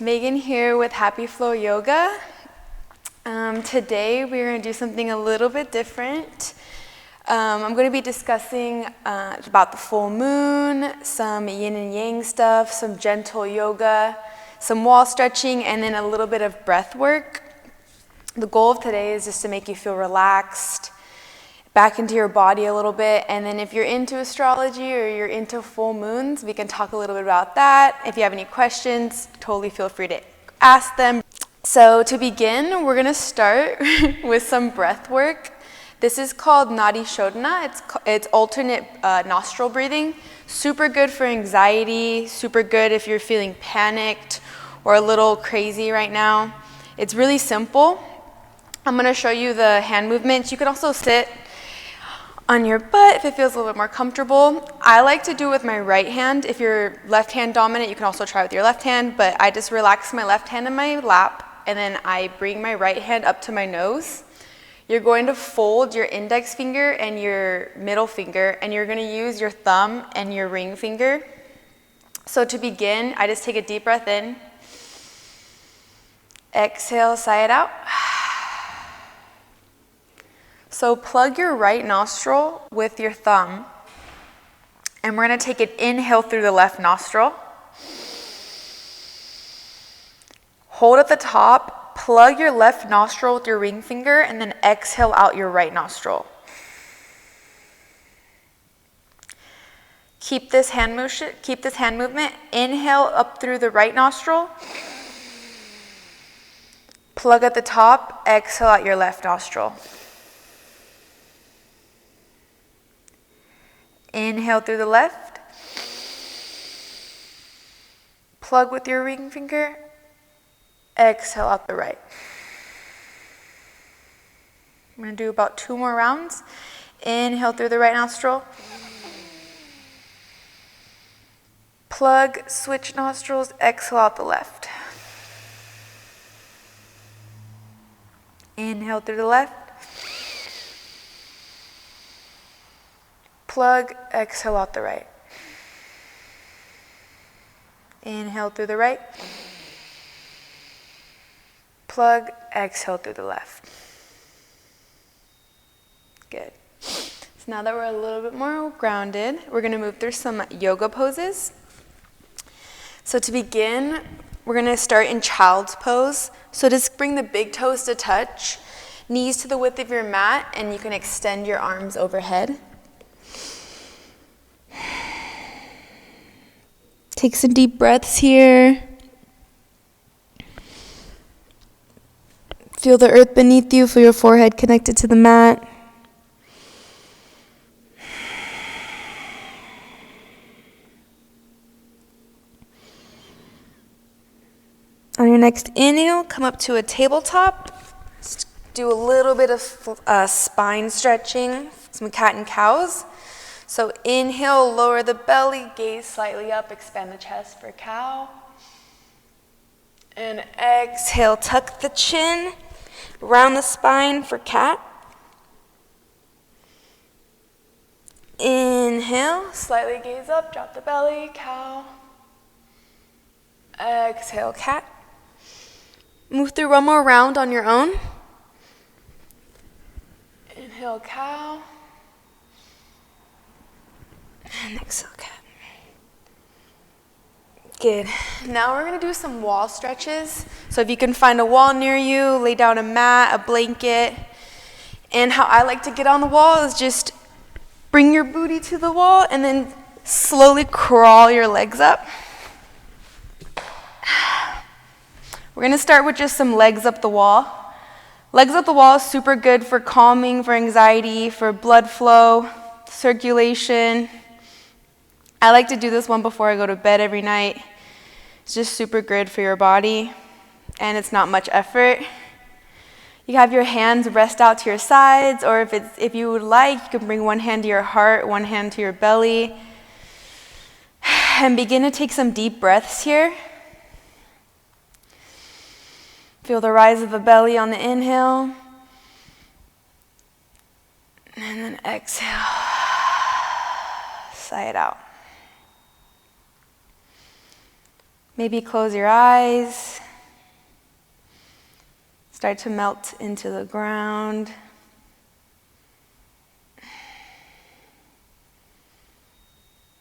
Megan here with Happy Flow Yoga. Today we're going to do something a little bit different. I'm going to be discussing about the full moon, some yin and yang stuff, some gentle yoga, some wall stretching, and then a little bit of breath work. The goal of today is just to make you feel relaxed, back into your body a little bit, and then if you're into astrology or you're into full moons, we can talk a little bit about that. If you have any questions, totally feel free to ask them. So to begin, we're going to start with some breath work. This is called Nadi Shodhana. It's alternate nostril breathing. Super good for anxiety, super good if you're feeling panicked or a little crazy right now. It's really simple. I'm going to show you the hand movements. You can also sit on your butt if it feels a little bit more comfortable. I like to do it with my right hand. If you're left hand dominant, you can also try with your left hand, but I just relax my left hand in my lap and then I bring my right hand up to my nose. You're going to fold your index finger and your middle finger, and you're going to use your thumb and your ring finger. So to begin, I just take a deep breath in. Exhale, sigh it out. So plug your right nostril with your thumb, and we're going to take an inhale through the left nostril. Hold at the top, plug your left nostril with your ring finger, and then exhale out your right nostril. Keep this hand movement. Inhale up through the right nostril. Plug at the top, exhale out your left nostril. Inhale through the left. Plug with your ring finger. Exhale out the right. I'm going to do about 2 more rounds. Inhale through the right nostril. Plug, switch nostrils, exhale out the left. Inhale through the left. Plug, exhale out the right. Inhale through the right. Plug, exhale through the left. Good. So now that we're a little bit more grounded, we're going to move through some yoga poses. So to begin, we're going to start in child's pose. So just bring the big toes to touch, knees to the width of your mat, and you can extend your arms overhead. Take some deep breaths here. Feel the earth beneath you, feel your forehead connected to the mat. On your next inhale, come up to a tabletop. Just do a little bit of spine stretching, some cat and cows. So inhale, lower the belly, gaze slightly up, expand the chest for cow. And exhale, tuck the chin, round the spine for cat. Inhale, slightly gaze up, drop the belly, cow. Exhale, cat. Move through one more round on your own. Inhale, cow. And exhale, cat. Good. Now we're going to do some wall stretches. So if you can find a wall near you, lay down a mat, a blanket. And how I like to get on the wall is just bring your booty to the wall and then slowly crawl your legs up. We're going to start with just some legs up the wall. Legs up the wall is super good for calming, for anxiety, for blood flow, circulation. I like to do this one before I go to bed every night. It's just super good for your body, and it's not much effort. You have your hands rest out to your sides, or if you would like, you can bring one hand to your heart, one hand to your belly, and begin to take some deep breaths here. Feel the rise of the belly on the inhale, and then exhale, sigh it out. Maybe close your eyes. start to melt into the ground.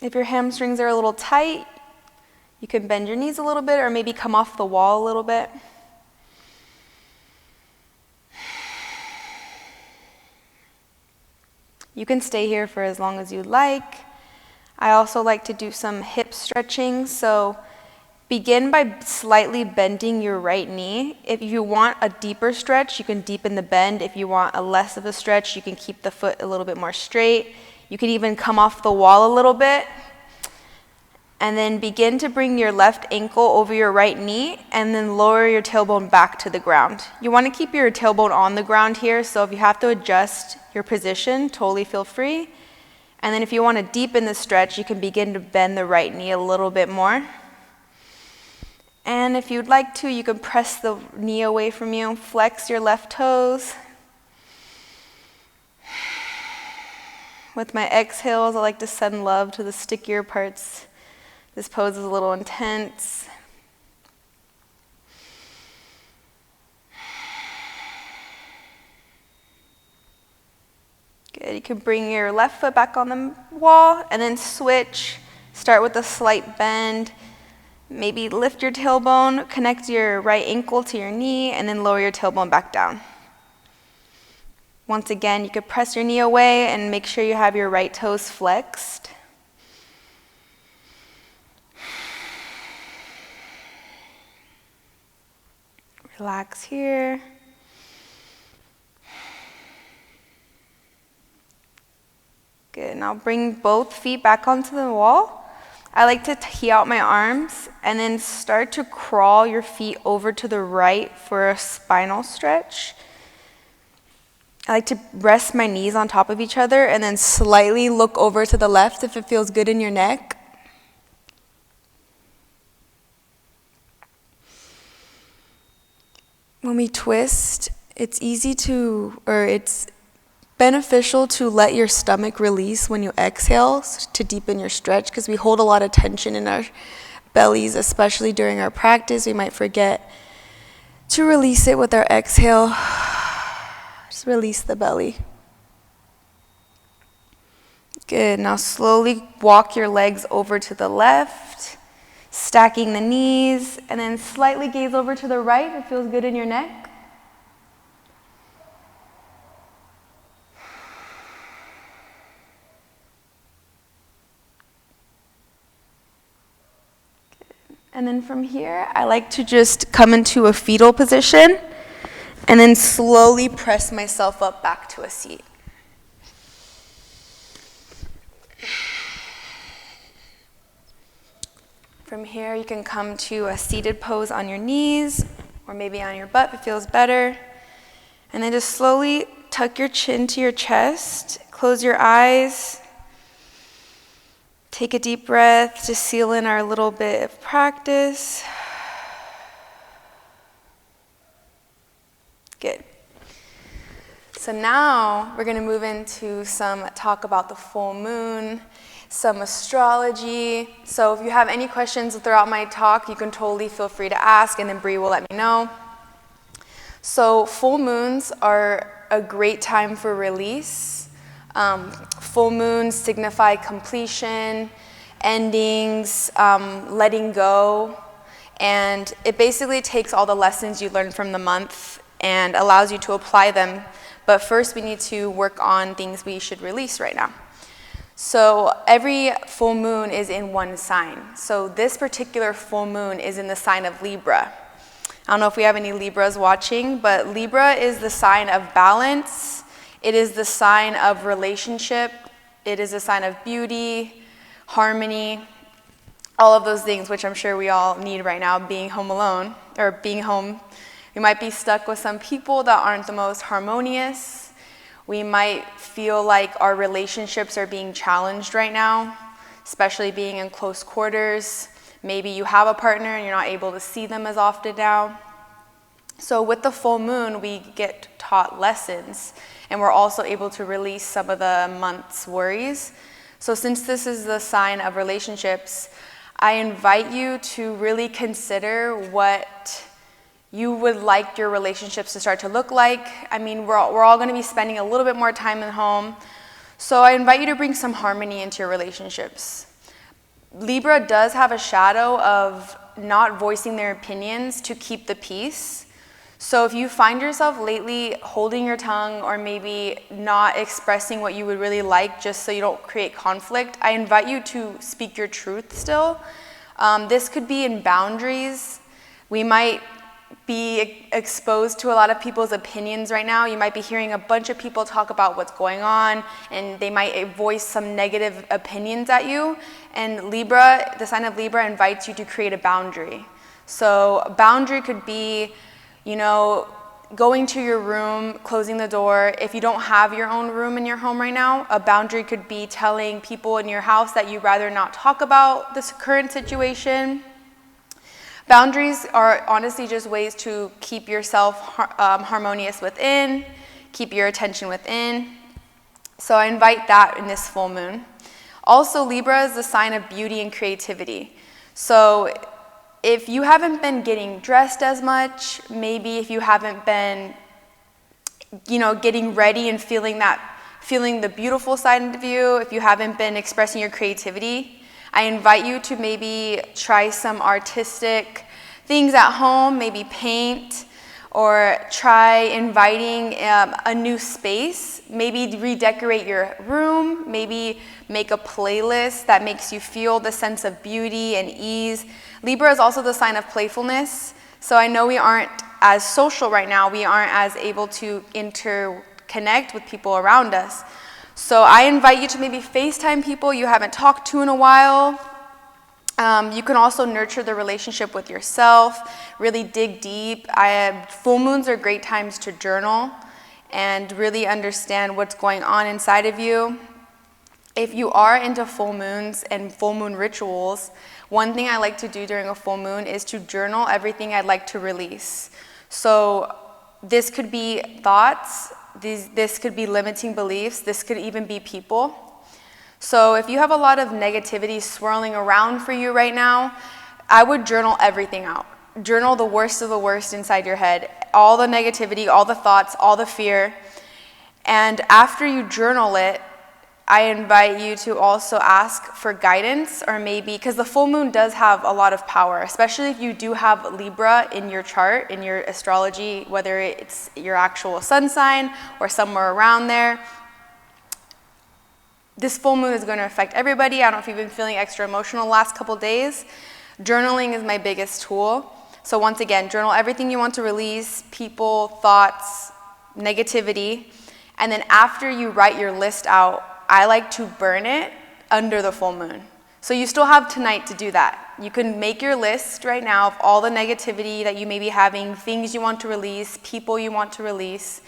If your hamstrings are a little tight, you can bend your knees a little bit or maybe come off the wall a little bit. You can stay here for as long as you like. I also like to do some hip stretching, so begin by slightly bending your right knee. If you want a deeper stretch, you can deepen the bend. If you want a less of a stretch, you can keep the foot a little bit more straight. You can even come off the wall a little bit. And then begin to bring your left ankle over your right knee and then lower your tailbone back to the ground. You want to keep your tailbone on the ground here, so if you have to adjust your position, totally feel free. And then if you want to deepen the stretch, you can begin to bend the right knee a little bit more. And if you'd like to, you can press the knee away from you, flex your left toes. With my exhales, I like to send love to the stickier parts. This pose is a little intense. Good, you can bring your left foot back on the wall and then switch. Start with a slight bend. Maybe lift your tailbone, connect your right ankle to your knee, and then lower your tailbone back down. Once again, you could press your knee away and make sure you have your right toes flexed. Relax here. Good, now bring both feet back onto the wall. I like to tee out my arms and then start to crawl your feet over to the right for a spinal stretch. I like to rest my knees on top of each other and then slightly look over to the left if it feels good in your neck. When we twist, it's beneficial to let your stomach release when you exhale to deepen your stretch, because we hold a lot of tension in our bellies, especially during our practice. We might forget to release it with our exhale. Just release the belly. Good, now slowly walk your legs over to the left, stacking the knees, and then slightly gaze over to the right if it feels good in your neck. Good. And then from here, I like to just come into a fetal position and then slowly press myself up back to a seat. From here, you can come to a seated pose on your knees, or maybe on your butt if it feels better. And then just slowly tuck your chin to your chest, close your eyes, take a deep breath to seal in our little bit of practice. Good. So now we're going to move into some talk about the full moon, some astrology. So if you have any questions throughout my talk, you can totally feel free to ask, and then Bree will let me know. So full moons are a great time for release. Full moons signify completion, endings, letting go, and it basically takes all the lessons you learned from the month and allows you to apply them. But first we need to work on things we should release right now. So every full moon is in one sign. So this particular full moon is in the sign of Libra. I don't know if we have any Libras watching, but Libra is the sign of balance. It is the sign of relationship. It is a sign of beauty, harmony, all of those things which I'm sure we all need right now, being home alone, or being home. We might be stuck with some people that aren't the most harmonious. We might feel like our relationships are being challenged right now, especially being in close quarters. Maybe you have a partner and you're not able to see them as often now. So with the full moon, we get taught lessons, and we're also able to release some of the month's worries. So since this is the sign of relationships, I invite you to really consider what you would like your relationships to start to look like. I mean, we're all going to be spending a little bit more time at home. So I invite you to bring some harmony into your relationships. Libra does have a shadow of not voicing their opinions to keep the peace. So if you find yourself lately holding your tongue or maybe not expressing what you would really like just so you don't create conflict, I invite you to speak your truth still. This could be in boundaries. We might be exposed to a lot of people's opinions right now. You might be hearing a bunch of people talk about what's going on, and they might voice some negative opinions at you. And Libra, the sign of Libra, invites you to create a boundary. So a boundary could be, going to your room, closing the door. If you don't have your own room in your home right now, a boundary could be telling people in your house that you'd rather not talk about this current situation. Boundaries are honestly just ways to keep yourself harmonious within, keep your attention within. So I invite that in this full moon. Also, Libra is the sign of beauty and creativity. So if you haven't been getting dressed as much, maybe if you haven't been, getting ready and feeling the beautiful side of you, if you haven't been expressing your creativity, I invite you to maybe try some artistic things at home, maybe paint, or try inviting a new space. Maybe redecorate your room, maybe make a playlist that makes you feel the sense of beauty and ease. Libra is also the sign of playfulness. So I know we aren't as social right now. We aren't as able to interconnect with people around us. So I invite you to maybe FaceTime people you haven't talked to in a while. You can also nurture the relationship with yourself, really dig deep. Full moons are great times to journal and really understand what's going on inside of you. If you are into full moons and full moon rituals, one thing I like to do during a full moon is to journal everything I'd like to release. So this could be thoughts, this could be limiting beliefs, this could even be people. So if you have a lot of negativity swirling around for you right now, I would journal everything out. Journal the worst of the worst inside your head, all the negativity, all the thoughts, all the fear. And after you journal it, I invite you to also ask for guidance, or maybe, because the full moon does have a lot of power, especially if you do have Libra in your chart, in your astrology, whether it's your actual sun sign or somewhere around there. This full moon is going to affect everybody. I don't know if you've been feeling extra emotional the last couple days. Journaling is my biggest tool. So once again, journal everything you want to release, people, thoughts, negativity. And then after you write your list out, I like to burn it under the full moon. So you still have tonight to do that. You can make your list right now of all the negativity that you may be having, things you want to release, people you want to release.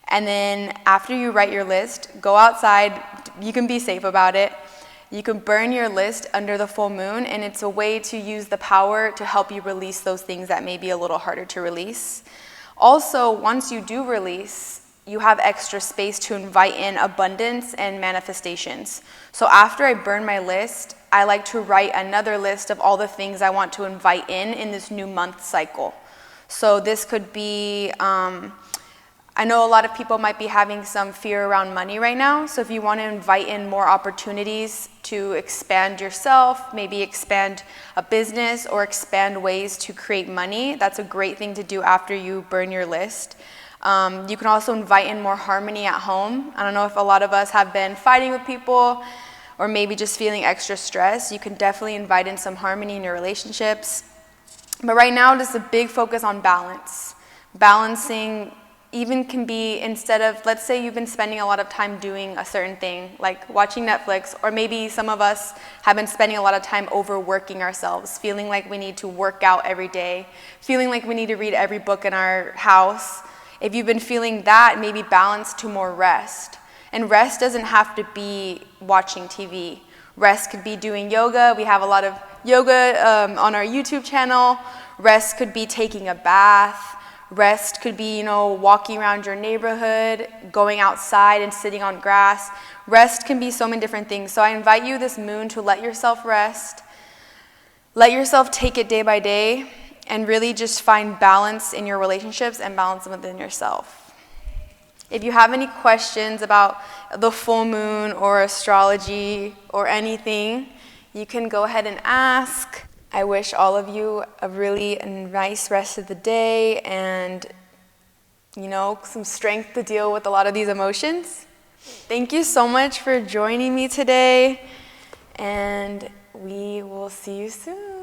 And then after you write your list, go outside. You can be safe about it. You can burn your list under the full moon, and it's a way to use the power to help you release those things that may be a little harder to release. Also, once you do release, you have extra space to invite in abundance and manifestations. So after I burn my list, I like to write another list of all the things I want to invite in this new month cycle. So this could be, I know a lot of people might be having some fear around money right now. So if you want to invite in more opportunities to expand yourself, maybe expand a business or expand ways to create money, that's a great thing to do after you burn your list. You can also invite in more harmony at home. I don't know if a lot of us have been fighting with people or maybe just feeling extra stress. You can definitely invite in some harmony in your relationships. But right now, just a big focus on balance. Balancing even can be, instead of, let's say you've been spending a lot of time doing a certain thing, like watching Netflix, or maybe some of us have been spending a lot of time overworking ourselves, feeling like we need to work out every day, feeling like we need to read every book in our house. If you've been feeling that, maybe balance to more rest. And rest doesn't have to be watching TV. Rest could be doing yoga. We have a lot of yoga on our YouTube channel. Rest could be taking a bath. Rest could be, walking around your neighborhood, going outside and sitting on grass. Rest can be so many different things. So I invite you this moon to let yourself rest. Let yourself take it day by day. and really just find balance in your relationships and balance within yourself. If you have any questions about the full moon or astrology or anything, you can go ahead and ask. I wish all of you a really nice rest of the day and, some strength to deal with a lot of these emotions. Thank you so much for joining me today, and we will see you soon.